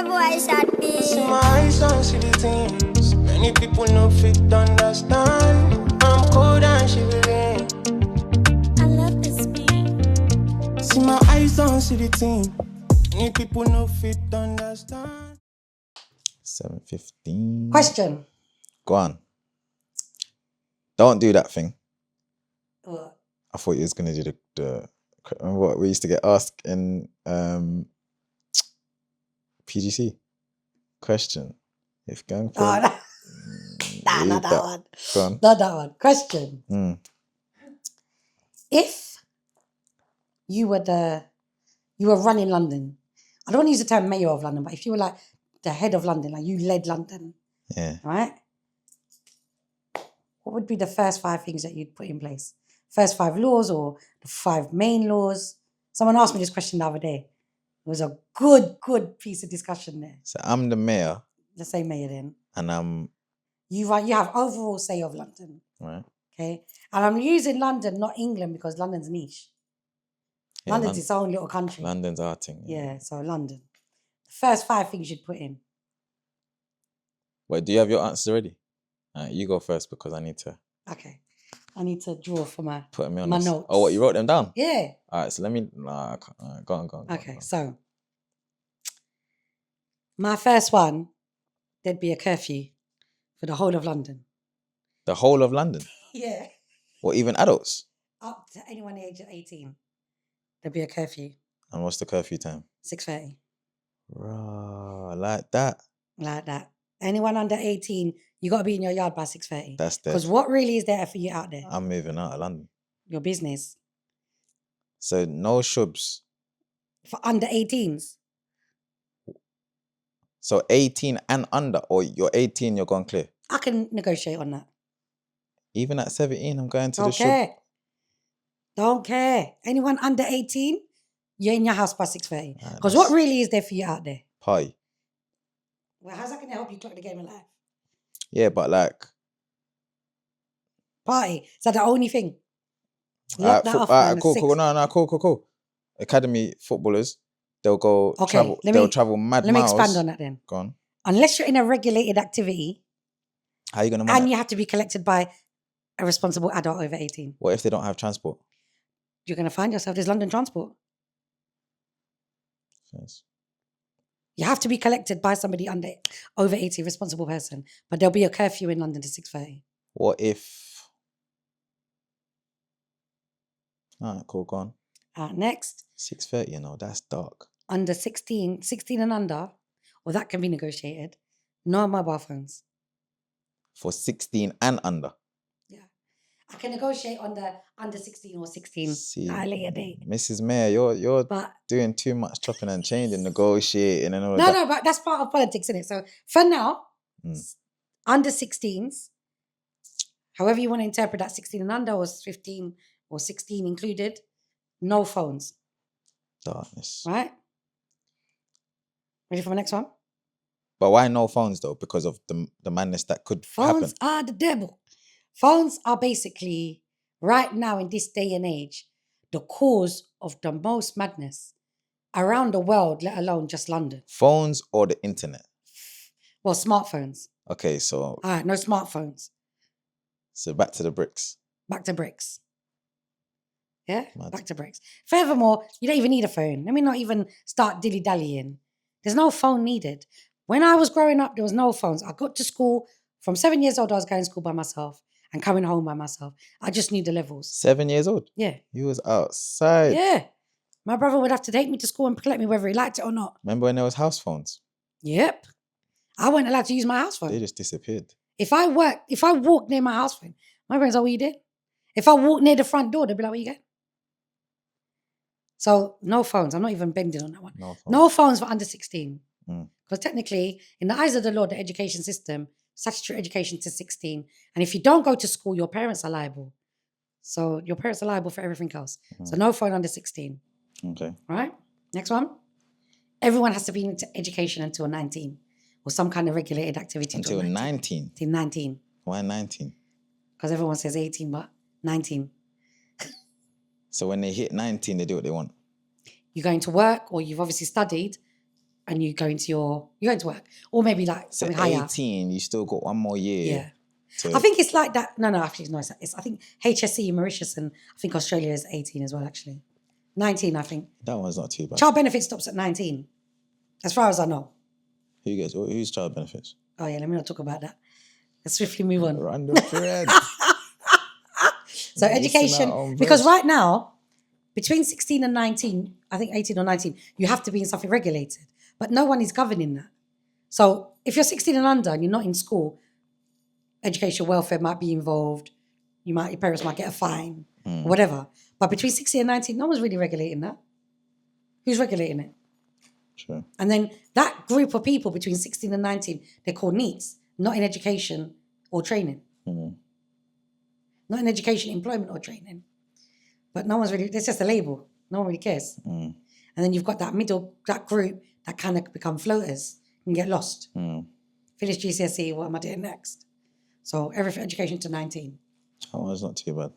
voice at me. See my eyes on see the things many people no fit understand. I'm cold and shivering. I love this beat. See my eyes on see the things many people no fit understand. 7:15. Question. Go on. Don't do that thing. What? I thought you was gonna do the remember what we used to get asked in PGC? Question. If Kam K Oh, nah, read not that one. Go on. Not that one. Question. If you were running London, I don't want to use the term mayor of London, but if you were like the head of London, like you led London, Yeah. right? What would be the first 5 things that you'd put in place? First 5 laws or the 5 main laws? Someone asked me this question the other day. It was a good piece of discussion there. So I'm the mayor Let's say mayor then. and I'm You have overall say of London, right. okay? And I'm using London, not England, because London's niche. Yeah, London's its own little country. London's our thing. Yeah, so London. The first 5 things you'd put in. Wait, do you have your answers already? You go first because I need to Okay. I need to draw for my put me on my this. notes. Oh, what, you wrote them down? Yeah. All right, so let me go on. Okay, so my first one, there'd be a curfew for the whole of London. The whole of London? Yeah. Or even adults? Up to anyone the age of 18. There'd be a curfew. And what's the curfew time? 6:30. Raw, like that. Like that. Anyone under 18, you got to be in your yard by 6:30. That's dead. Because what really is there for you out there? I'm moving out of London. Your business. So no shubs. For under 18s. So 18 and under, or you're 18, you're gone clear. I can negotiate on that. Even at 17, I'm going to the Don't shub. care. Don't care. Anyone under 18, you're in your house by 6:30. Right, Because that's- what really is there for you out there? Party. Well, how's that going to help you clock the game of life? Yeah, but like, Party. Is that the only thing? Lock that off, man, cool, at cool. 6. No, cool. Academy footballers, they'll go Okay, travel. let They'll me- travel mad Let me miles. expand on that then. Go on. Unless you're in a regulated activity How are you gonna and manage? you have to be collected by a responsible adult over 18, What if they don't have transport? you're going to find yourself, there's London Transport. Yes. You have to be collected by somebody over 18, responsible person. But there'll be a curfew in London to 6:30. What if? All right, cool. Go on. Next, 6:30. You know that's dark. under 16 and under, or that can be negotiated, no mobile phones. For 16 and under. Yeah. I can negotiate on the under 16 or 16 See, at a later date. Mrs. Mayor, you're But doing too much chopping and changing, negotiating, and all no, that. no, but that's part of politics, isn't it? So for now, Mm. under 16s, however you want to interpret that, 16 and under or 15 or 16 included, no phones, Darkness. right? Ready for my next one? But why no phones though? Because of the madness that could Phones happen. are the devil. Phones are basically, right now in this day and age, the cause of the most madness around the world, let alone just London. Phones or the internet. Well, smartphones. Okay, so All right, no smartphones. back to the bricks. Back to bricks. Yeah? Mad. Back to bricks. Furthermore, you don't even need a phone. Let me not even start dilly-dallying. There's no phone needed. When I was growing up, there was no phones. I got to school, from 7 years old, I was going to school by myself and coming home by myself. I just knew the levels. 7 years old. Yeah. You was outside. Yeah. My brother would have to take me to school and collect me whether he liked it or not. Remember when there was house phones? Yep. I wasn't allowed to use my house phone. They just disappeared. If I walked near my house phone, my parents are what you did. If I walked near the front door, they'd be like, what you get? So no phones. I'm not even bending on that one. No phones. No phones for under 16. Mm. Because technically, in the eyes of the law, the education system, statutory education to 16. And if you don't go to school, your parents are liable. So your parents are liable for everything else. So no phone under 16. Okay. Right? Next one. Everyone has to be into education until 19 or some kind of regulated activity Until 19. Until 19. Why 19? Because everyone says 18, but 19. So when they hit 19, they do what they want. You're going to work or you've obviously studied and you're going to work, or maybe like So something higher. 18, you still got one more year. Yeah. to- I think it's like that. No, actually, no. It's I think HSE, Mauritius, and I think Australia is 18 as well, actually. 19, I think. that one's not too bad. Child benefit stops at 19, as far as I know. Who's child benefits? Oh, yeah, let me not talk about that. Let's swiftly move on. Random thread. So Missing education, out on because verse. right now, between 16 and 19, I think 18 or 19, you have to be in something regulated. But no one is governing that. So if you're 16 and under and you're not in school, education welfare might be involved. Your parents might get a fine or whatever. But between 16 and 19, no one's really regulating that. Who's regulating it? Sure. And then that group of people between 16 and 19, they're called NEETs, not in education or training. Not in education, employment or training. But no one's really, it's just a label. No one really cares. And then you've got that group that kind of become floaters and get lost. Finish GCSE, what am I doing next? So everything, education to 19. That one's not too bad.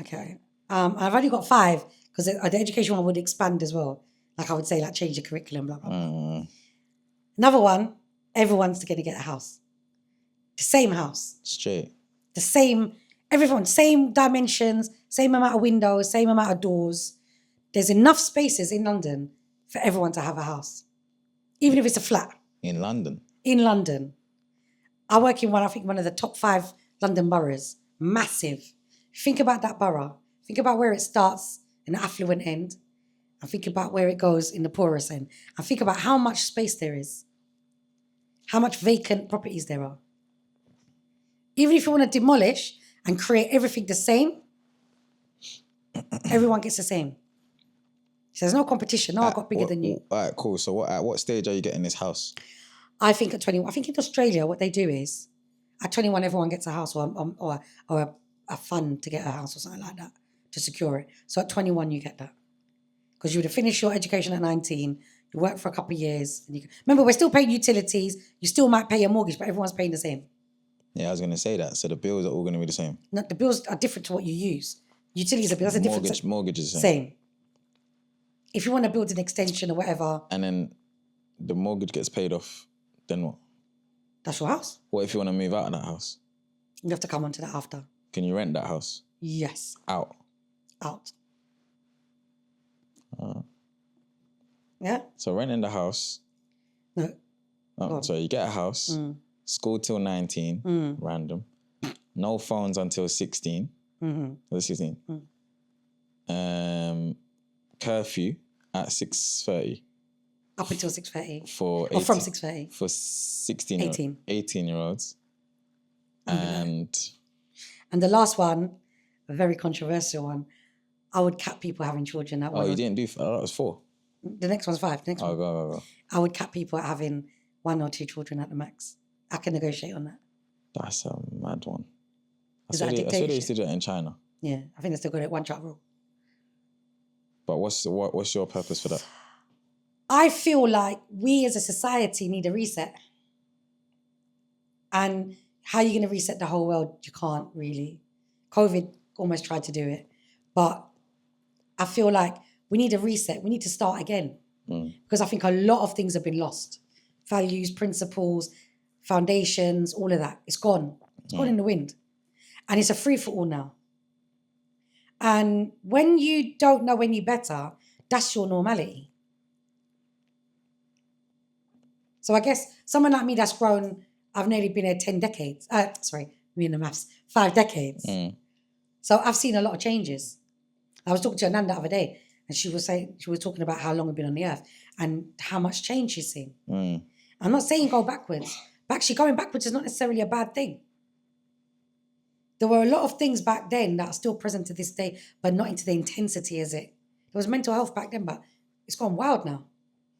Okay. I've only got 5 because the education one would expand as well. Like I would say, like change the curriculum, blah, blah, blah. Another one, everyone's going to get a house. The same house. Straight. The same, everyone, same dimensions, same amount of windows, same amount of doors. There's enough spaces in London for everyone to have a house. Even if it's a flat. In London. In London. I work in one of the top 5 London boroughs. Massive. Think about that borough. Think about where it starts in the affluent end. And think about where it goes in the poorest end. And think about how much space there is. How much vacant properties there are. Even if you want to demolish and create everything the same, everyone gets the same. So there's no competition. No, I got bigger than you. All right, cool. So at what stage are you getting this house? I think at 21, I think in Australia, what they do is at 21, everyone gets a house or a fund to get a house or something like that to secure it. So at 21, you get that. Because you would have finished your education at 19, you work for a couple of years. And remember, we're still paying utilities. You still might pay your mortgage, but everyone's paying the same. Yeah, I was going to say that. So the bills are all going to be the same. No, the bills are different to what you use. Utilities are that's a different. Mortgage is the Same. If you want to build an extension or whatever, And then the mortgage gets paid off, then what? that's your house. What if you want to move out of that house? You have to come onto that after. Can you rent that house Yes, out? out. Yeah? So renting the house. No. Oh, so you get a house, school till 19, random. No phones until 16. Or 16. Curfew at 6:30 Up until 6:30. for Or from 18 6:30. for 16 18-year-olds. And And the last one, a very controversial one, I would cap people having children. That one. you didn't do that was 4. The next one's 5. The next one. Go. I would cap people at having 1 or 2 children at the max. I can negotiate on that. That's a mad one. Is that a I saw they used dictatorship? to do it in China. Yeah, I think they still got it 1 child rule. But what's your purpose for that? I feel like we as a society need a reset. And how are you going to reset the whole world? You can't really. COVID almost tried to do it. But I feel like we need a reset. We need to start again. Because I think a lot of things have been lost. Values, principles, foundations, all of that. It's gone. It's gone in the wind. And it's a free-for-all now. And when you don't know any better, that's your normality. So I guess someone like me that's grown, I've nearly been here 10 decades. Me and the maths, 5 decades. So I've seen a lot of changes. I was talking to Ananda the other day, and she was talking about how long I've been on the earth and how much change she's seen. I'm not saying go backwards, but actually going backwards is not necessarily a bad thing. There were a lot of things back then that are still present to this day, but not into the intensity as it. There was mental health back then, but it's gone wild now.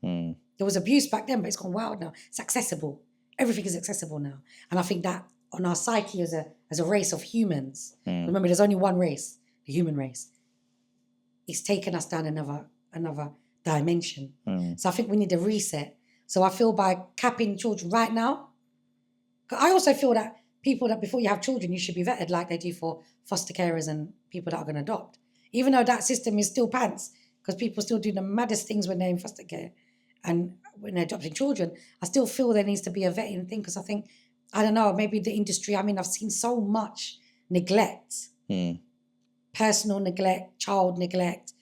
There was abuse back then, but it's gone wild now. It's accessible. Everything is accessible now. And I think that on our psyche as a race of humans, remember there's only one race, the human race, it's taken us down another dimension. So I think we need a reset. So I feel by capping children right now, I also feel that people that before you have children, you should be vetted like they do for foster carers and people that are going to adopt. Even though that system is still pants, because people still do the maddest things when they're in foster care. and when they're adopting children, I still feel there needs to be a vetting thing because I think, I don't know, maybe the industry, I mean, I've seen so much neglect, personal neglect, child neglect,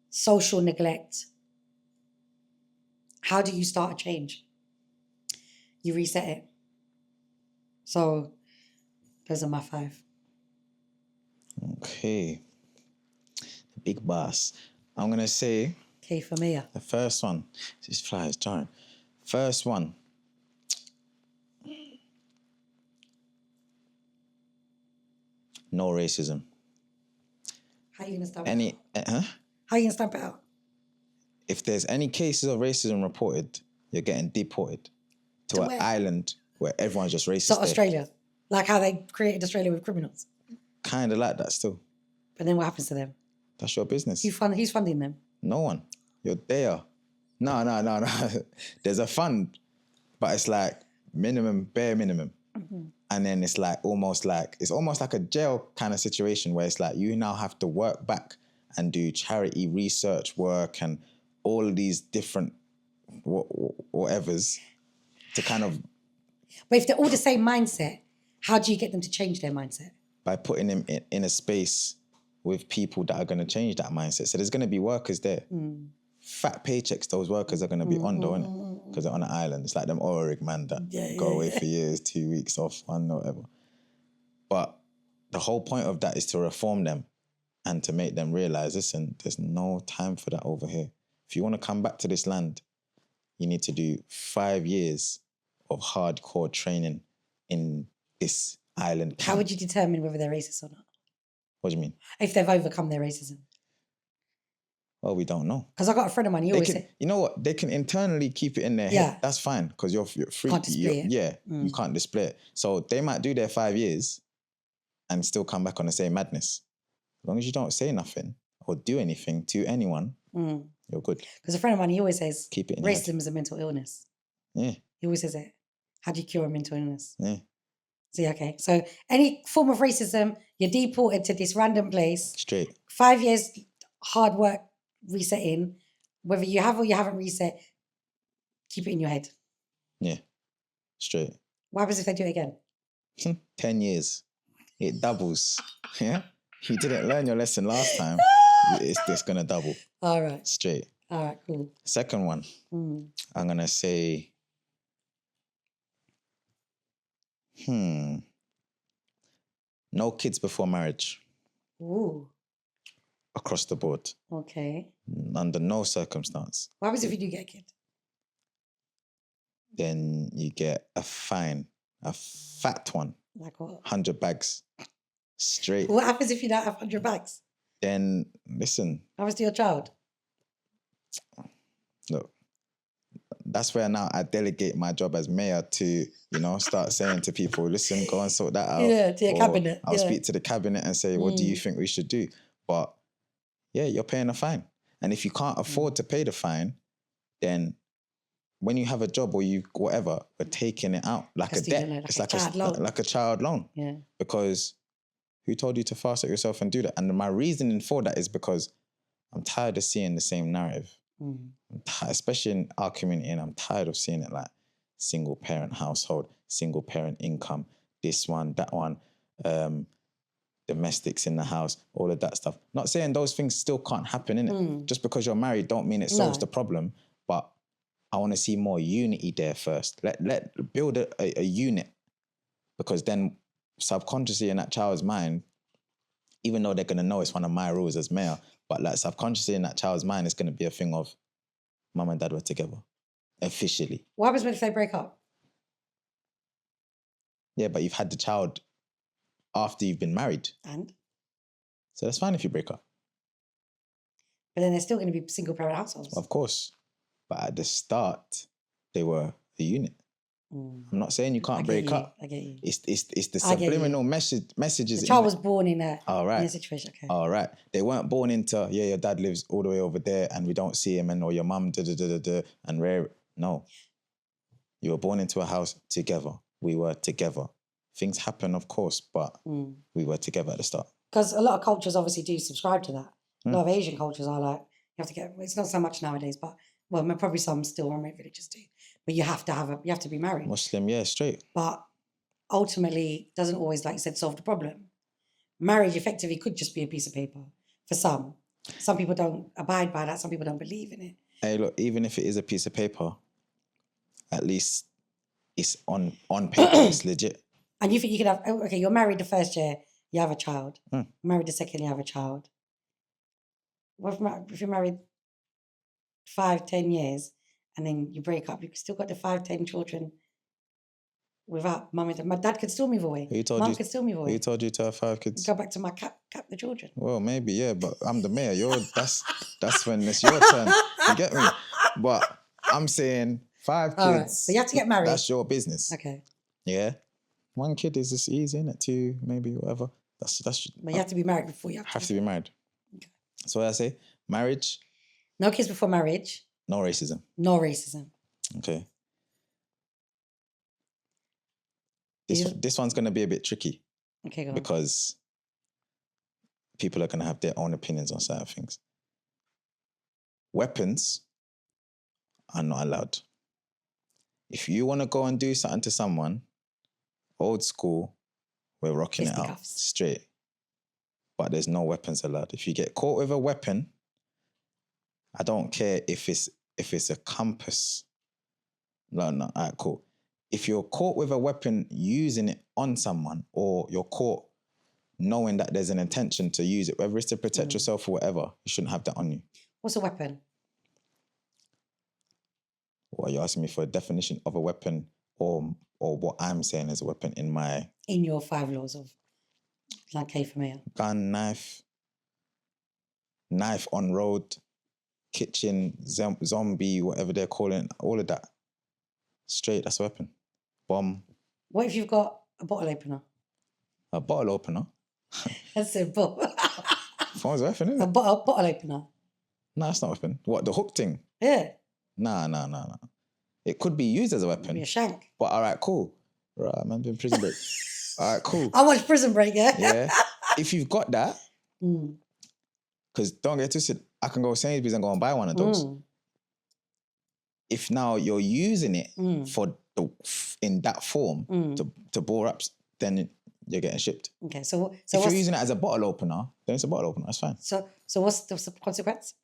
social neglect. How do you start a change? You reset it. So those are my 5. Okay. Big boss. I'm going to say Okay, for me. the first one. This fly is jarring. First one. No racism. How are you going to stamp Any, it out? How are you going to stamp it out? if there's any cases of racism reported, you're getting deported to an where? island where everyone's just racist. So Australia, like how they created Australia with criminals. Kind of like that still. But then what happens to them? That's your business. Who's funding them? No one. You're there. No. There's a fund, but it's like bare minimum. Mm-hmm. And then it's like almost like a jail kind of situation where it's like you now have to work back and do charity research work and all of these different whatevers to kind of... But if they're all the same mindset, how do you get them to change their mindset? By putting them in a space with people that are going to change that mindset. So there's going to be workers there. Fat paychecks those workers are going to be on, though, innit? Because they're on an island. It's like them Orig man that go away for years, 2 weeks off, one, whatever. But the whole point of that is to reform them and to make them realise, listen, there's no time for that over here. If you want to come back to this land, you need to do 5 years of hardcore training in this island camp. How would you determine whether they're racist or not? What do you mean? If they've overcome their racism? Well, we don't know. Because I got a friend of mine, he always said... You know what? They can internally keep it in their Yeah. head. That's fine, because you're free. Can't display it. Yeah, you can't display it. So they might do their 5 years and still come back on the same madness. As long as you don't say nothing or do anything to anyone, you're good. Because a friend of mine, he always says, Keep it in your head. racism is a mental illness. Yeah, He always says it. How do you cure a mental illness? yeah. See, okay. So any form of racism, you're deported to this random place. Straight. 5 years hard work resetting. Whether you have or you haven't reset, keep it in your head. Yeah, straight. What happens if they do it again? 10 years. It doubles. Yeah? You didn't learn your lesson last time. It's going to double. All right. Straight. All right, cool. Second one, I'm going to say... No kids before marriage. Ooh, Across the board. okay. Under no circumstance. What happens if you do get a kid? Then you get a fine. A fat one. Like what? 100 bags. Straight. What happens if you don't have 100 bags? Then, listen, What happens to your child? look. That's where now I delegate my job as mayor to, start saying to people, listen, go and sort that out. Yeah, to your Or cabinet. I'll yeah. speak to the cabinet and say, what do you think we should do? But yeah, you're paying a fine. And if you can't afford to pay the fine, then when you have a job or you whatever, we're taking it out like a debt. student loan, like It's a like child loan. like a child loan. Yeah. Because who told you to fast at yourself and do that? And my reasoning for that is because I'm tired of seeing the same narrative. Especially in our community, and I'm tired of seeing it like single parent household, single parent income, this one, that one, domestics in the house, all of that stuff. Not saying those things still can't happen, innit? Just because you're married don't mean it solves the problem, but I want to see more unity there first. Let build a unit, because then subconsciously in that child's mind, even though they're going to know it's one of my rules as mayor, but like subconsciously in that child's mind, it's going to be a thing of mum and dad were together, officially. What happens if they break up? Yeah, but you've had the child after you've been married. And? So that's fine if you break up. But then they're still going to be single parent households. Of course. But at the start, they were a unit. I'm not saying you can't break up. I get you. It's the subliminal messages. The child was born in a right. situation. Okay. All right. They weren't born into, your dad lives all the way over there and we don't see him, or your mum, and rare. No. You were born into a house together. We were together. Things happen, of course, but we were together at the start. Because a lot of cultures obviously do subscribe to that. A lot of Asian cultures are like, you have to get, it's not so much nowadays, but Well, probably some still remain religious too. But you have to be married. Muslim, yeah, straight. But ultimately, doesn't always, like you said, solve the problem. Marriage effectively could just be a piece of paper for some. Some people don't abide by that. Some people don't believe in it. Hey, look, even if it is a piece of paper, at least it's on paper, it's legit. And you think you could have, okay, you're married the first year, you have a child. Hmm. Married the second, you have a child. What if you're married 5-10 years and then you break up, you've still got the 5-10 children without mum and dad. My dad could still move away. Mum could still move away. Who told you to have 5 kids? Go back to my cap the children. Well, maybe, yeah, but I'm the mayor. That's when it's your turn. You get me? But I'm saying 5 kids. All right. So you have to get married. That's your business. Okay. Yeah. 1 kid is just easy, innit? 2, maybe, whatever. That's. But you have to be married before you have to be married. Okay. So what I say, marriage. No kids before marriage. No racism. No racism. Okay. This one's going to be a bit tricky. Okay, go on. Because people are going to have their own opinions on certain things. Weapons are not allowed. If you want to go and do something to someone, old school, we're rocking it out straight. But there's no weapons allowed. If you get caught with a weapon, I don't care if it's a compass. No, all right, cool. If you're caught with a weapon using it on someone, or you're caught knowing that there's an intention to use it, whether it's to protect yourself or whatever, you shouldn't have that on you. What's a weapon? Well, you're asking me for a definition of a weapon, or what I'm saying is a weapon in your 5 laws of like K for me. Gun, knife on road, kitchen, zombie, whatever they're calling it, all of that. Straight, that's a weapon. Bomb. What if you've got a bottle opener? A bottle opener? That's a bottle. Phone's a weapon, isn't it? A bottle opener. No, it's not a weapon. What, the hook thing? Yeah. Nah. It could be used as a weapon. Be a shank. But all right, cool. Right, man, doing Prison Break. All right, cool. I watched Prison Break, yeah? Yeah. If you've got that, because don't get twisted, I can go Sainsbury's and go and buy one of those. If now you're using it in that form to bore up, then you're getting shipped. Okay, so if you're using it as a bottle opener, then it's a bottle opener. That's fine. So what's the consequence?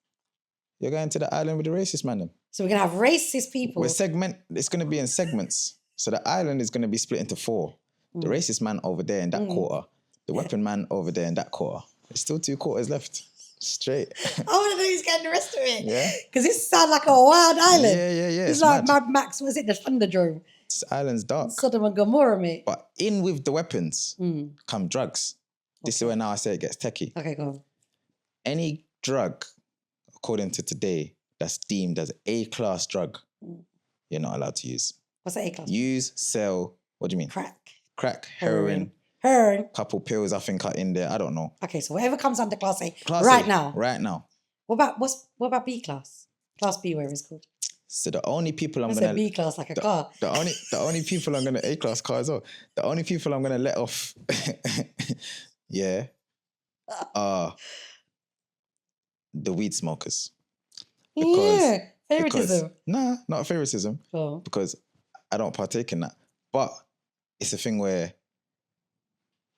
You're going to the island with the racist man then. So we're gonna have racist people. It's going to be in segments. So the island is going to be split into 4. The racist man over there in that quarter, the weapon man over there in that quarter. There's still 2 quarters left. Straight. I want to know who's getting the rest of it. Yeah. Because it sounds like a wild island. Yeah. It's like Mad Max, was it the Thunderdome? This island's dark. Sodom and Gomorrah, mate. But in with the weapons come drugs. This is where now I say it gets techie. Okay, go on. Any drug, according to today, that's deemed as A-class drug, you're not allowed to use. What's that A-class? Use, sell, what do you mean? Crack. Heroin. Heroin. Couple pills I think are in there. I don't know. Okay, so whatever comes under Class A now. Right now. What about B class? Class B, whatever it's called. So the only people I'm gonna... gonna... B class like a car. The only people I'm gonna... A-class car as well. The only people I'm gonna let off... are the weed smokers. Favoritism. Not favoritism. Oh. Because I don't partake in that. But it's a thing where,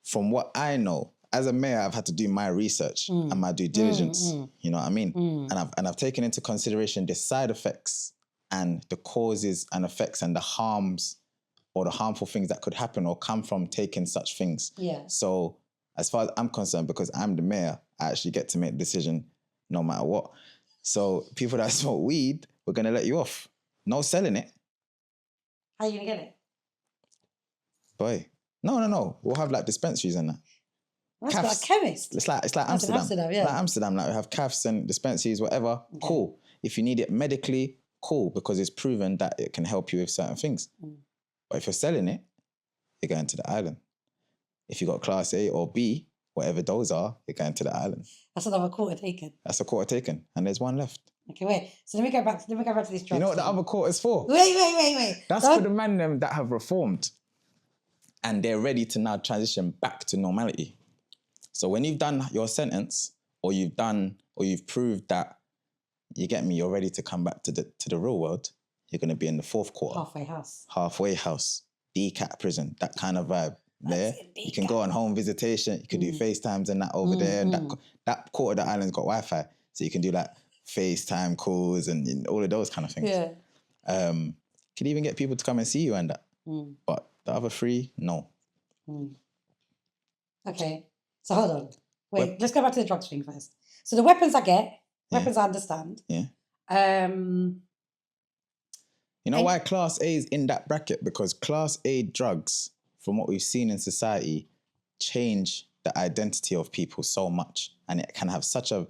from what I know, as a mayor, I've had to do my research and my due diligence. You know what I mean? And I've taken into consideration the side effects and the causes and effects and the harms or the harmful things that could happen or come from taking such things. Yeah. So as far as I'm concerned, because I'm the mayor, I actually get to make the decision no matter what. So people that smoke weed, we're going to let you off. No selling it. How are you going to get it? Boy. No. We'll have like dispensaries and that. That's like a chemist. It's like Amsterdam. Amsterdam, yeah. Like Amsterdam, like we have calves and dispensaries, whatever. Okay. Cool. If you need it medically, cool, because it's proven that it can help you with certain things. But if you're selling it, you're going to the island. If you got Class A or B, whatever those are, you're going to the island. That's another quarter taken. That's a quarter taken, and there's 1 left. Okay, wait. So let me go back to this drugs. You know what the other quarter's for? Wait. That's for the man them that have reformed, and they're ready to now transition back to normality. So when you've done your sentence, or you've proved that you get me, you're ready to come back to the real world, you're going to be in the fourth quarter. Halfway house. DCAT prison, that kind of vibe. There, you can go on home visitation, you can do FaceTimes and that over there. And that quarter of the island's got Wi-Fi. So you can do like FaceTime calls and all of those kind of things. Yeah. Could even get people to come and see you and that. But the other three, no. Okay. So hold on. Wait, let's go back to the drugs thing first. So the weapons I get, weapons I understand. Yeah. You know why Class A is in that bracket? Because Class A drugs, from what we've seen in society, change the identity of people so much. And it can have such a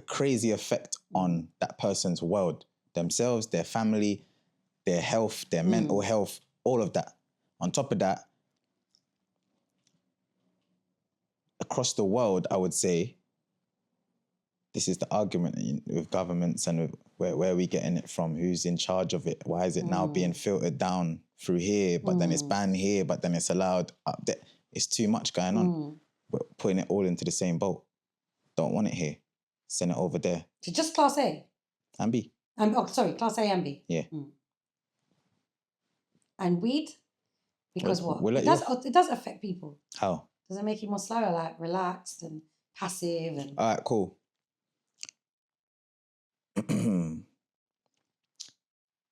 crazy effect on that person's world, themselves, their family, their health, their mental health, all of that. On top of that, across the world, I would say, this is the argument with governments and with where are we getting it from? Who's in charge of it? Why is it now being filtered down through here, but then it's banned here, but then it's allowed up there? It's too much going on. We're putting it all into the same boat. Don't want it here. Send it over there. So just Class A? And B. Class A and B. Yeah. And weed? Because We'll it does affect people. How? Does it make you more slower, like relaxed and passive? And All right, cool.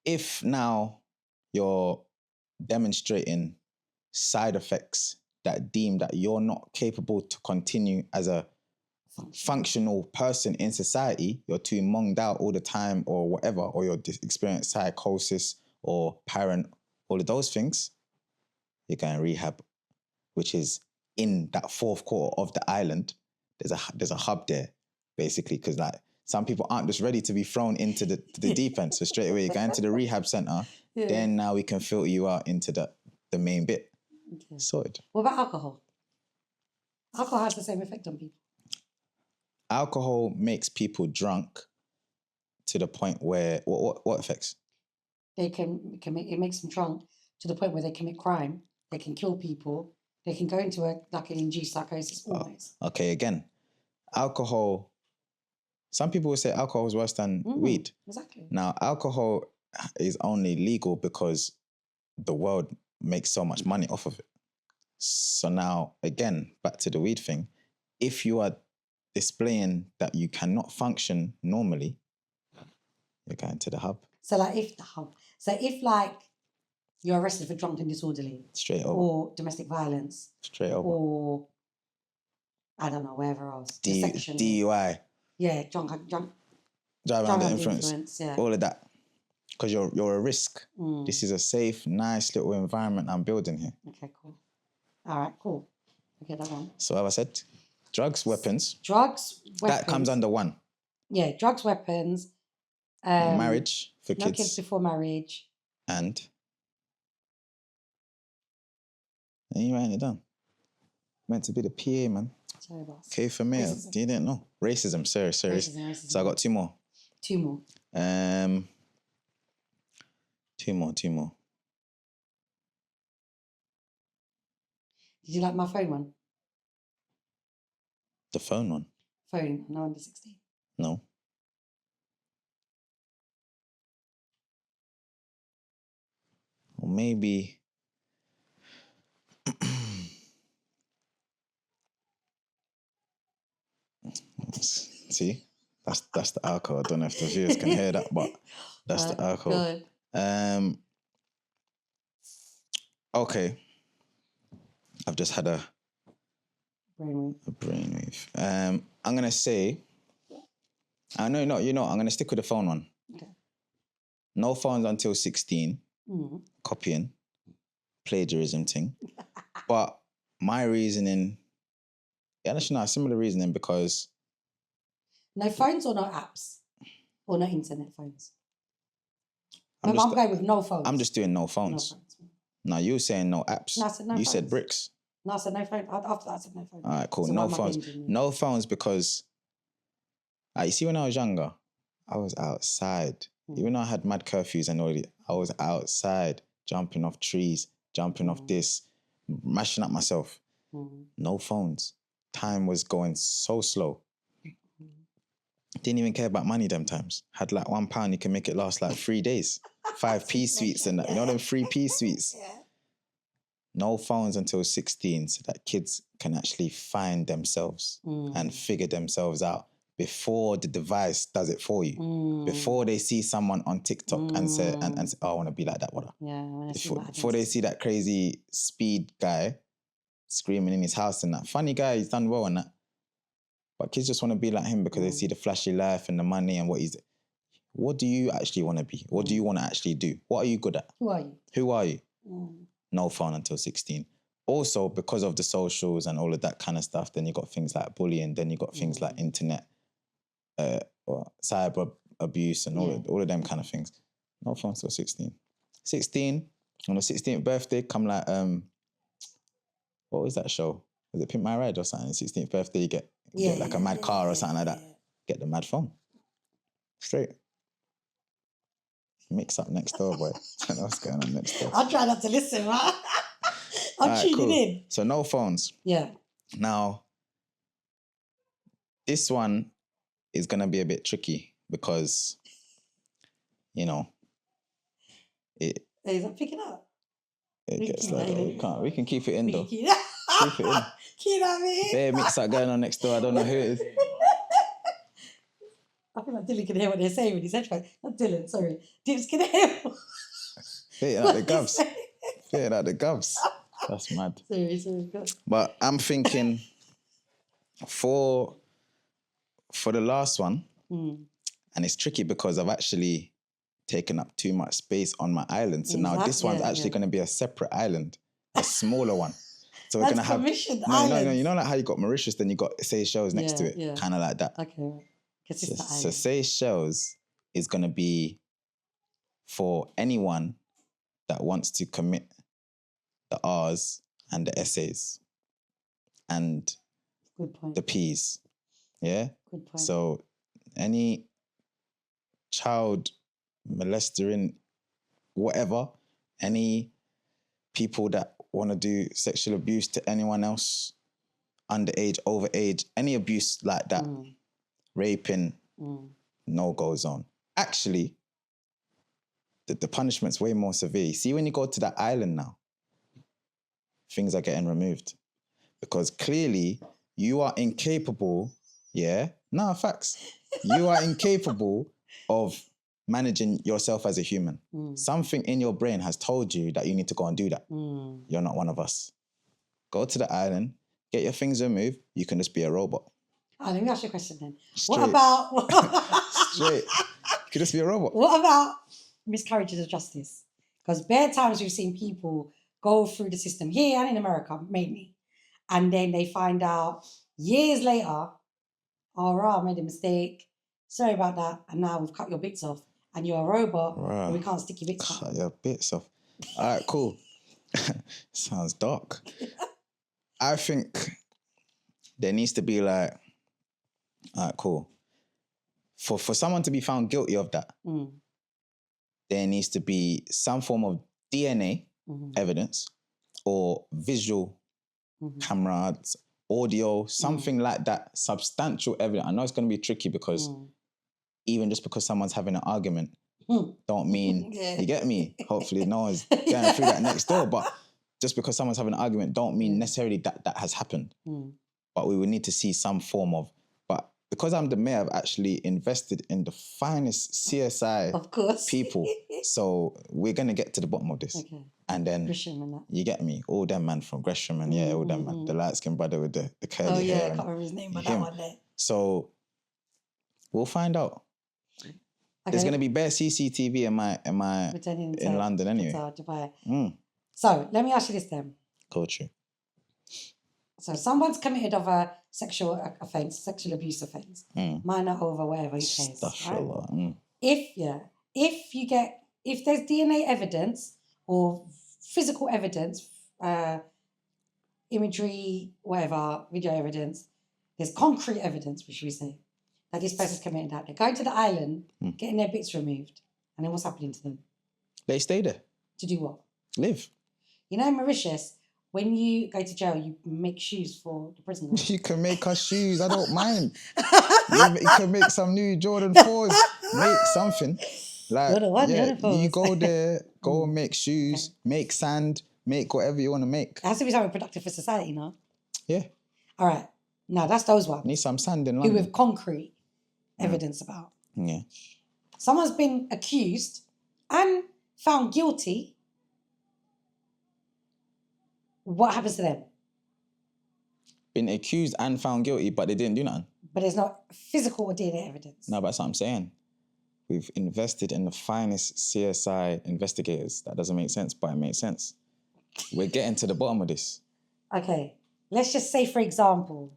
If now you're demonstrating side effects that deem that you're not capable to continue as a functional person in society, you're too monged out all the time or whatever, or you're experiencing psychosis or parent, all of those things, you're going to rehab, which is in that fourth quarter of the island. There's a hub there, basically, because like some people aren't just ready to be thrown into the deep end. So straight away, you're going to the rehab center. Yeah. Then now we can filter you out into the main bit. Okay. Sorted. What about alcohol? Alcohol has the same effect on people. Alcohol makes people drunk to the point where what effects? It makes them drunk to the point where they commit crime. They can kill people. They can go into an induced psychosis almost. Okay, again, alcohol. Some people will say alcohol is worse than weed. Exactly. Now, alcohol is only legal because the world makes so much money off of it. So now, again, back to the weed thing. If you are displaying that you cannot function normally, you're going to the hub. So if you're arrested for drunk and disorderly. Straight over. Or domestic violence. Straight over. Or, I don't know, wherever else. DUI. Yeah, drunk. Driving under influence. Yeah. All of that. Because you're a risk. This is a safe, nice little environment I'm building here. Okay, cool. All right, cool. Okay, that one. So as I said, drugs, weapons. Drugs, weapons. That comes under one. Yeah, drugs, weapons. Marriage for kids. No kids before marriage. And you writing it down. Meant to be the PA, man. Sorry, boss. K for mayor. You didn't know. Racism, sorry. Racism. So I got two more. Two more. Two more. Did you like my phone one? The phone one? Phone, no under 16. No. Or maybe... See? That's the alcohol. I don't know if the viewers can hear that, but that's the alcohol. Good. Okay. I've just had a brainwave. I'm gonna say, I'm gonna stick with the phone one. Okay. No phones until 16. Copying, plagiarism thing. But my reasoning, a similar reasoning because. No phones or no apps? Or no internet phones? I'm going with no phones. I'm just doing no phones. No, you were saying no apps. No, I said no you phones. said bricks. No, I said no phone. After that, I said no phones. All right, cool. So no phones. No phones because, you see, when I was younger, I was outside. Even though I had mad curfews and all that, I was outside, jumping off trees, jumping off this, mashing up myself. No phones. Time was going so slow. Didn't even care about money them times. Had like £1, you can make it last like 3 days. 5p sweets and that. You know them 3p sweets? Yeah. No phones until 16 so that kids can actually find themselves and figure themselves out before the device does it for you. Before they see someone on TikTok and say, oh, I want to be like that. Yeah. Before they see that crazy speed guy screaming in his house and that. Funny guy, he's done well and that. But kids just want to be like him because they see the flashy life and the money and what he's... What do you actually want to be? What do you want to actually do? What are you good at? Who are you? No phone until 16. Also, because of the socials and all of that kind of stuff, then you got things like bullying, then you got things like internet, or cyber abuse and all of them kind of things. No phone until 16. 16, on the 16th birthday, come like, what was that show? Was it Pimp My Ride or something? 16th birthday, you get like a mad car or something like that. Get the mad phone. Straight. Mix up next door, boy. I don't know what's going on next door. I'll try not to listen, right? I'm tuning in. So no phones. Yeah. Now, this one is going to be a bit tricky because, you know, Is that picking up? It gets like, we can keep it in though. Keep Keep it in. Keep that in. There, mix up going on next door. I don't know who it is. I feel like Dylan can hear what they're saying with his headphones. Not Dylan, sorry. Dips can hear. Fitting out the gubs. Fitting out the gubs. That's mad. Sorry, God. But I'm thinking for the last one, and it's tricky because I've actually taken up too much space on my island. So now this one's actually going to be a separate island, a smaller one. So we're going to have... No, you know like how you got Mauritius, then you got Seychelles next to it? Kind of like that. Okay. So Seychelles is going to be for anyone that wants to commit the R's and the S's and the P's. Yeah? Good point. So any child molester, whatever, any people that want to do sexual abuse to anyone else, underage, overage, any abuse like that, raping, no-go zone. Actually, the punishment's way more severe. You see, when you go to that island now, things are getting removed. Because clearly, you are incapable, facts. You are incapable of managing yourself as a human. Something in your brain has told you that you need to go and do that. You're not one of us. Go to the island, get your things removed, you can just be a robot. Let me ask you a question then. Straight. What about... Straight. You could just be a robot. What about miscarriages of justice? Because bare times we've seen people go through the system here and in America, mainly, and then they find out years later, I made a mistake. Sorry about that. And now we've cut your bits off. And you're a robot, and we can't stick your bits off. Cut your bits off. All right, cool. Sounds dark. I think there needs to be like, all right, cool. For someone to be found guilty of that, there needs to be some form of DNA evidence or visual cameras, audio, something like that, substantial evidence. I know it's going to be tricky because even just because someone's having an argument don't mean, you get me? Hopefully no one's going through that next door, but just because someone's having an argument don't mean necessarily that has happened. But we would need to see some form of, but because I'm the mayor, I've actually invested in the finest CSI people. So we're going to get to the bottom of this. Okay. And then, Gresham and that. You get me? All them man from Gresham and all them man. The light-skinned brother with the curly hair. I can't remember his name, but that one there. So we'll find out. Okay. There's going to be bare CCTV in London anyway. Dubai. So let me ask you this then. Go true. So someone's committed of a sexual abuse offence, minor over whatever, who cares, right? If there's DNA evidence or physical evidence, imagery, whatever, video evidence, there's concrete evidence, should we say, that this person's committed that. They're going to the island, getting their bits removed, and then what's happening to them? They stay there. To do what? Live. You know, in Mauritius, when you go to jail, you make shoes for the prisoners. You can make us shoes. I don't mind. You can make some new Jordan 4s. Make something. Like, Jordan 1, yeah, Jordan 4s. you go there, go and make shoes, make sand, make whatever you want to make. It has to be something productive for society, no? Yeah. All right. Now, that's those ones. Need some sand in Who London. with concrete evidence about. Yeah. Someone's been accused and found guilty. What happens to them? Been accused and found guilty, but they didn't do nothing. But there's no physical or DNA evidence. No, but that's what I'm saying. We've invested in the finest CSI investigators. That doesn't make sense, but it makes sense. We're getting to the bottom of this. Okay. Let's just say, for example,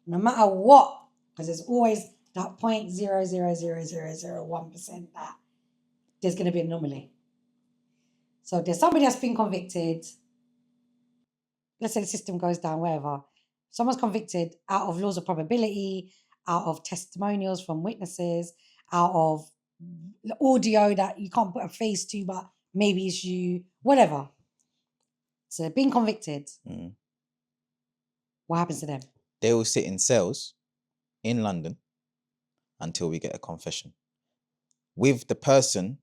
no matter what, because there's always that 0.00001% that there's going to be an anomaly. So there's somebody that's been convicted. Let's say the system goes down, wherever. Someone's convicted out of laws of probability, out of testimonials from witnesses, out of audio that you can't put a face to, but maybe it's you, whatever. So being convicted, what happens to them? They will sit in cells in London until we get a confession with the person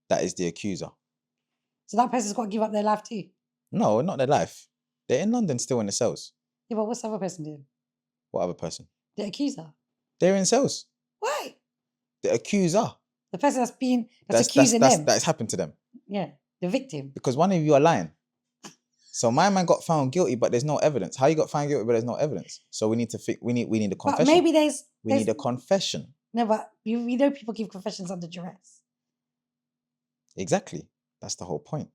that is the accuser. So that person's got to give up their life too. No, not their life. They're in London still in the cells. Yeah, but what's the other person doing? What other person? The accuser. They're in cells. Why? The accuser. The person that's accusing them. That's happened to them. Yeah, the victim. Because one of you are lying. So my man got found guilty, but there's no evidence. How you got found guilty, but there's no evidence? So we need to we need a confession. But maybe we need a confession. No, but you know people give confessions under duress. Exactly. That's the whole point.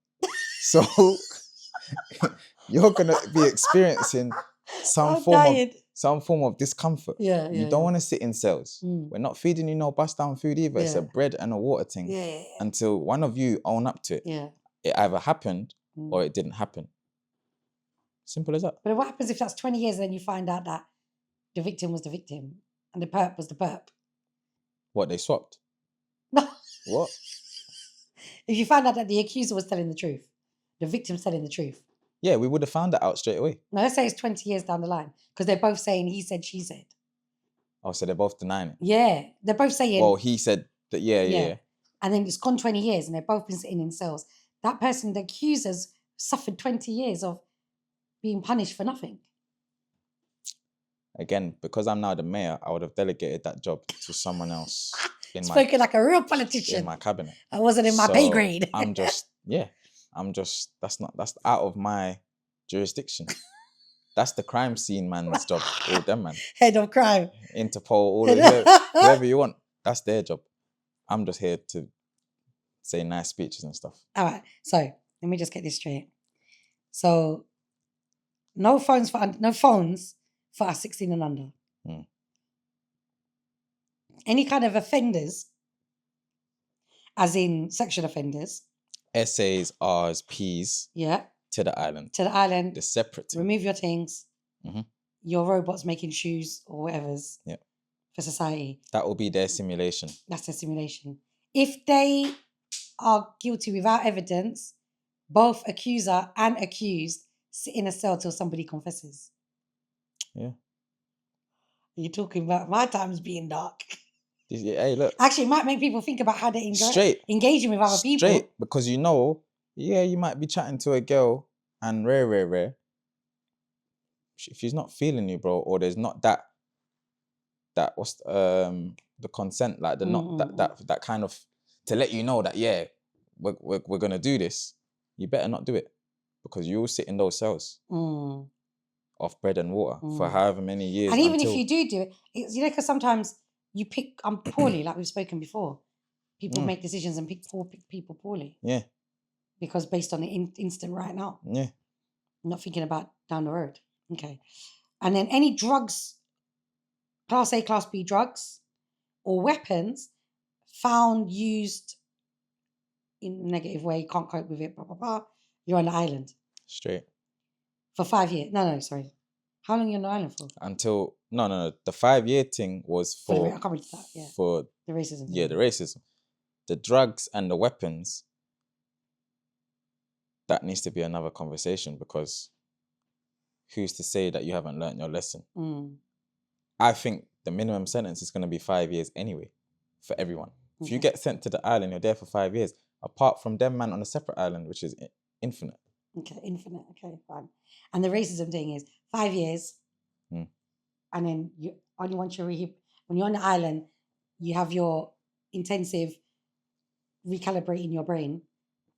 So you're gonna be experiencing some form of discomfort. Yeah, you don't want to sit in cells. We're not feeding you no bust down food either. It's a bread and a water thing. Yeah. Until one of you own up to it. Yeah. It either happened or it didn't happen. Simple as that. But what happens if that's 20 years and then you find out that the victim was the victim and the perp was the perp? What, they swapped? No. What? If you find out that the accuser was telling the truth, the victim's telling the truth. Yeah, we would have found that out straight away. Now, let's say it's 20 years down the line because they're both saying he said, she said. Oh, so they're both denying it? Yeah. They're both saying... Well, he said that, yeah. And then it's gone 20 years and they've both been sitting in cells. That person, the accusers, suffered 20 years of being punished for nothing. Again, because I'm now the mayor, I would have delegated that job to someone else. Spoken like a real politician. In my cabinet. I wasn't in my pay grade. that's out of my jurisdiction. That's the crime scene man's job. All them, man. Head of crime. Interpol, all of whoever you want. That's their job. I'm just here to say nice speeches and stuff. All right. So let me just get this straight. So no phones for us 16 and under. Any kind of offenders, as in sexual offenders. Essays, R's, P's. Yeah. To the island. The separate thing. Remove your things. Your robots making shoes or whatever's. Yeah. For society. That will be their simulation. That's their simulation. If they are guilty without evidence, both accuser and accused sit in a cell till somebody confesses. Yeah. You're talking about my times being dark. Hey, look. Actually, it might make people think about how they're engaging with other people. Straight, because you might be chatting to a girl and rare. If she's not feeling you, bro, or there's not that what's the consent, like that kind of to let you know that we're gonna do this. You better not do it because you'll sit in those cells off bread and water for however many years. And even if you do it, it's, because sometimes you pick poorly, like we've spoken before. People make decisions and pick people poorly. Yeah. Because based on the instant right now. Yeah. Not thinking about down the road. Okay. And then any drugs, Class A, Class B drugs or weapons found used in a negative way, can't cope with it, blah, blah, blah, you're on the island. Straight. For 5 years. No, sorry. How long are you on the island for? Until, no. The 5-year thing was for... I can't read that, yeah. For... The racism. Yeah, the racism. The drugs and the weapons, that needs to be another conversation, because who's to say that you haven't learnt your lesson? I think the minimum sentence is going to be 5 years anyway for everyone. If you get sent to the island, you're there for 5 years, apart from them man on a separate island, which is infinite. Okay, infinite. Okay, fine. And the racism thing is 5 years, and then you only once you're when you're on the island, you have your intensive recalibrating your brain.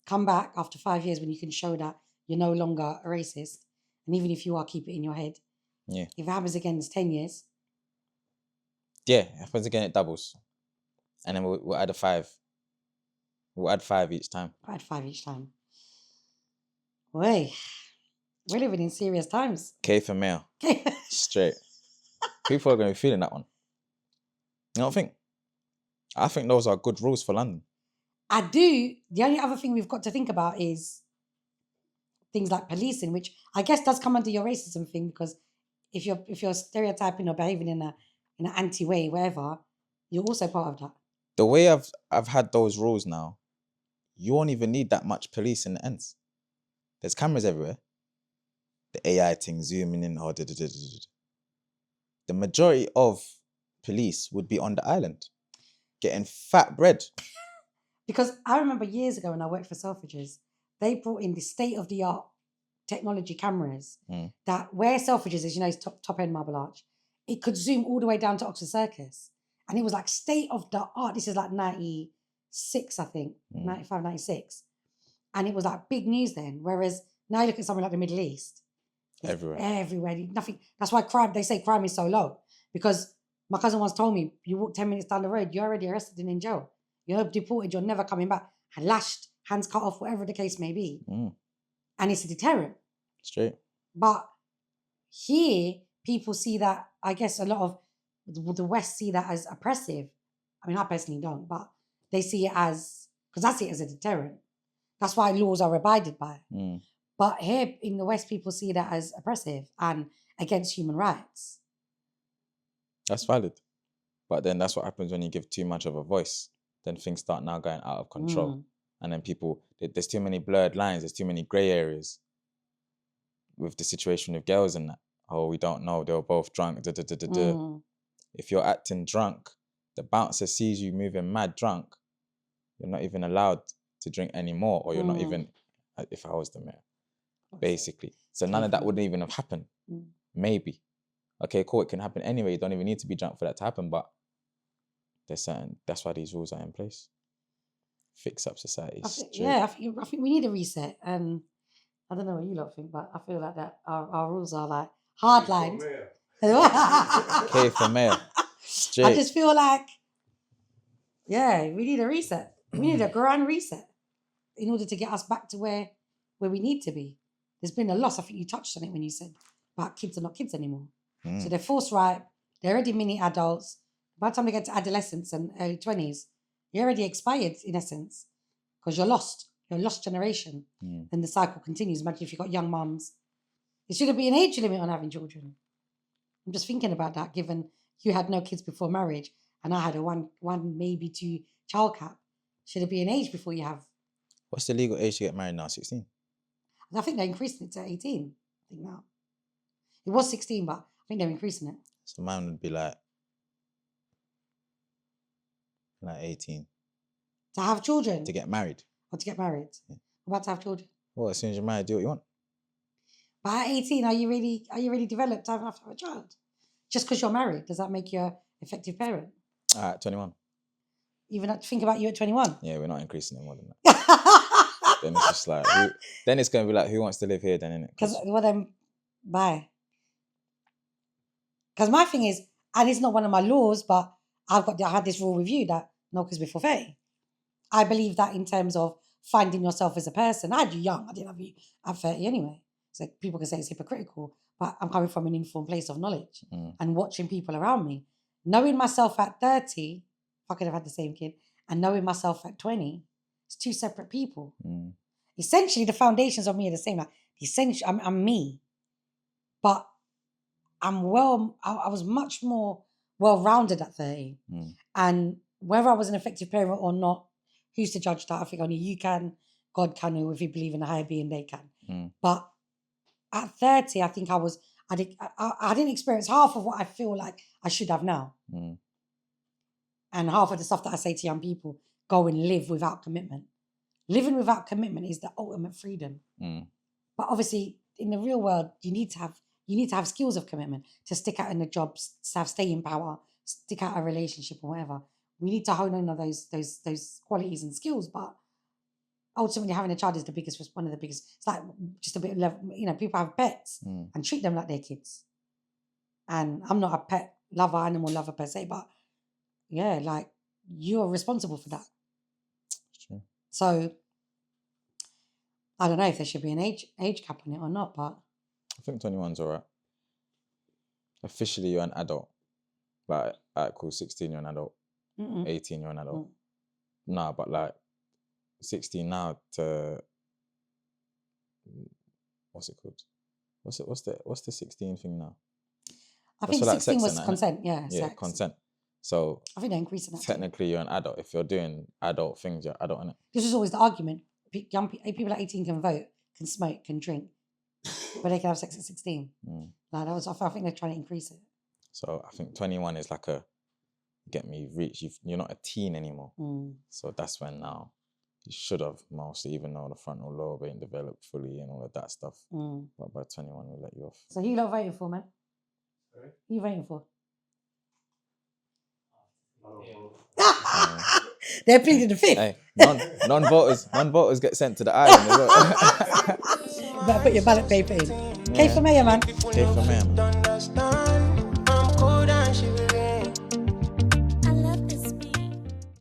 Come back after 5 years when you can show that you're no longer a racist, and even if you are, keep it in your head. Yeah. If it happens again, it's 10 years. Yeah, it happens again, it doubles. And then we'll add a 5. We'll add 5 each time. I'll add 5 each time. Boy, we're living in serious times. K for male. Okay. Straight. People are going to be feeling that one. You don't think? I think those are good rules for London. I do. The only other thing we've got to think about is things like policing, which I guess does come under your racism thing, because if you're stereotyping or behaving in an anti way, wherever, you're also part of that. The way I've had those rules now, you won't even need that much police in the ends. There's cameras everywhere. The AI thing zooming in. The majority of police would be on the island, getting fat bread. Because I remember years ago when I worked for Selfridges, they brought in the state-of-the-art technology cameras that where Selfridges is, is top end Marble Arch, it could zoom all the way down to Oxford Circus. And it was like state-of-the-art. This is like 96, I think, 95, 96. And it was like big news then. Whereas now you look at somewhere like the Middle East. Everywhere. Nothing. That's why they say crime is so low. Because my cousin once told me, you walk 10 minutes down the road, you're already arrested and in jail. You're deported, you're never coming back. Lashed, hands cut off, whatever the case may be. And it's a deterrent. Straight. But here, people see that, I guess a lot of the West see that as oppressive. I mean, I personally don't, but they see it as, because I see it as a deterrent. That's why laws are abided by. But here in the West, people see that as oppressive and against human rights. That's valid. But then that's what happens when you give too much of a voice. Then things start now going out of control. And then there's too many blurred lines, there's too many grey areas with the situation with girls and that. Oh, we don't know, they were both drunk. If you're acting drunk, the bouncer sees you moving mad drunk, you're not even allowed to drink anymore, or you're not even, if I was the mayor, basically. So none of that wouldn't even have happened. Maybe. Okay, cool, it can happen anyway. You don't even need to be drunk for that to happen, but that's why these rules are in place. Fix up society. I think we need a reset. And I don't know what you lot think, but I feel like that our rules are like hard lines. K for mayor. Straight. I just feel like, we need a reset. We need a grand reset in order to get us back to where we need to be. There's been a loss. I think you touched on it when you said about kids are not kids anymore. So they're forced ripe. They're already mini adults. By the time they get to adolescence and early 20s, you're already expired in essence, because you're lost. You're a lost generation. Then the cycle continues. Imagine if you've got young mums. There shouldn't be an age limit on having children. I'm just thinking about that, given you had no kids before marriage and I had a one maybe 2 child cap. Should it be an age before you have? What's the legal age to get married now? 16? I think they're increasing it to 18. I think now. It was 16, but I think they're increasing it. So mine would be like 18. To have children? To get married. Or to get married? Yeah. About to have children? Well, as soon as you're married, do what you want. But at 18, are you really developed to have a child? Just because you're married, does that make you an effective parent? 21. Even have to think about you at 21? Yeah, we're not increasing it more than that. Then it's just like, then it's going to be like, who wants to live here then, innit? Because, bye. Because my thing is, and it's not one of my laws, but I had this rule with you that no kids before 30. I believe that in terms of finding yourself as a person. I had you young. I didn't have you at 30 anyway. So people can say it's hypocritical, but I'm coming from an informed place of knowledge and watching people around me. Knowing myself at 30, if I could have had the same kid, and knowing myself at 20, it's 2 separate people. Essentially, the foundations of me are the same. Like, essentially, I'm me. But I was much more well-rounded at 30. And whether I was an effective parent or not, who's to judge that? I think only you can. God can, or if you believe in a higher being, they can. Mm. But at 30, I think I didn't experience half of what I feel like I should have now. Mm. And half of the stuff that I say to young people, go and live without commitment. Living without commitment is the ultimate freedom. Mm. But obviously, in the real world, you need to have skills of commitment to stick out in the jobs, to have staying power, stick out a relationship or whatever. We need to hone in on those qualities and skills. But ultimately, having a child is one of the biggest. It's like just a bit of people have pets and treat them like their kids. And I'm not a pet lover, animal lover per se, but yeah, like you're responsible for that. True. So I don't know if there should be an age cap on it or not, but I think 21's all right. Officially, you're an adult. Like, cool, 16, you're an adult. 18, you're an adult. Nah, but like 16 now to what's it called? What's the 16 thing now? I think like 16 sex was and that, consent. innit? Yeah, Yeah, sex. consent. So I think they're increasing that. technically, you're an adult. If you're doing adult things, you're adult, innit? This is always the argument. Young people at 18 can vote, can smoke, can drink, but they can have sex at 16. Like I think they're trying to increase it. So I think 21 is like you're not a teen anymore. So that's when now you should have mostly, even though the frontal lobe ain't developed fully and all of that stuff. But by 21, we'll let you off. So who you lot voting for, man? Sorry? Who you voting for? Yeah. They're pleading the fifth. Hey, non-voters get sent to the island as well. You better put your ballot paper in. K for mayor, man. K for mayor, man.